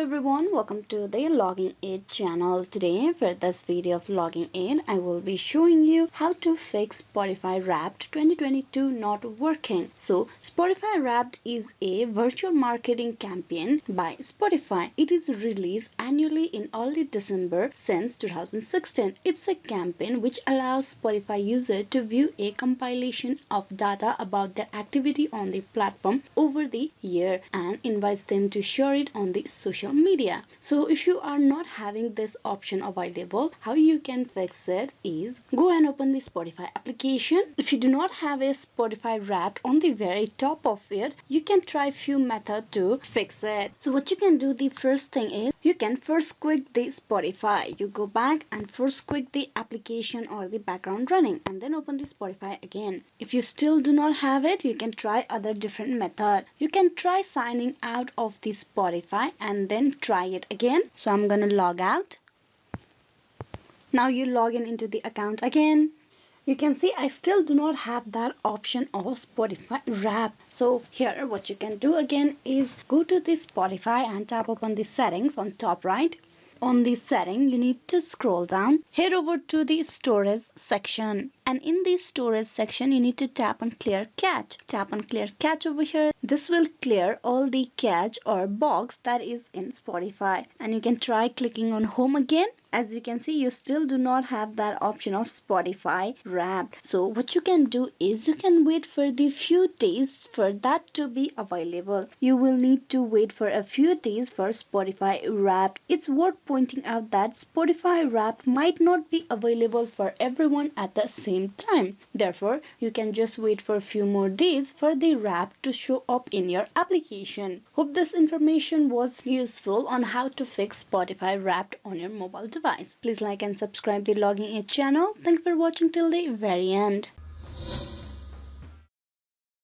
everyone, welcome to the Logging Aid channel. Today for this video of Logging Aid, I will be showing you how to fix Spotify Wrapped 2022 not working. So Spotify Wrapped is a virtual marketing campaign by Spotify. It is released annually in early December since 2016. It's a campaign which allows Spotify users to view a compilation of data about their activity on the platform over the year and invites them to share it on the social media. So if you are not having this option available, how you can fix it is go and open the Spotify application. If you do not have a Spotify Wrapped on the very top of it, you can try few methods to fix it. So what you can do, the first thing is you can first click the Spotify. You go back and first click the application or the background running and then open the Spotify again. If you still do not have it, you can try other different method. You can try signing out of the Spotify and then try it again. So I'm gonna log out. Now you log in into the account again. You can see I still do not have that option of Spotify Wrap. So here what you can do again is go to the Spotify and tap upon the settings on top right. On the setting, you need to scroll down, head over to the storage section, and in the storage section you need to tap on clear cache. Tap on clear cache over here. This will clear all the cache or box that is in Spotify, and you can try clicking on home again. As you can see, you still do not have that option of Spotify Wrapped. So what you can do is you can wait for the few days for that to be available. You will need to wait for a few days for Spotify Wrapped. It's worth pointing out that Spotify Wrapped might not be available for everyone at the same time. Therefore, you can just wait for a few more days for the Wrap to show up in your application. Hope this information was useful on how to fix Spotify Wrapped on your mobile device. Please like and subscribe the Logging Aid channel. Thank you for watching till the very end.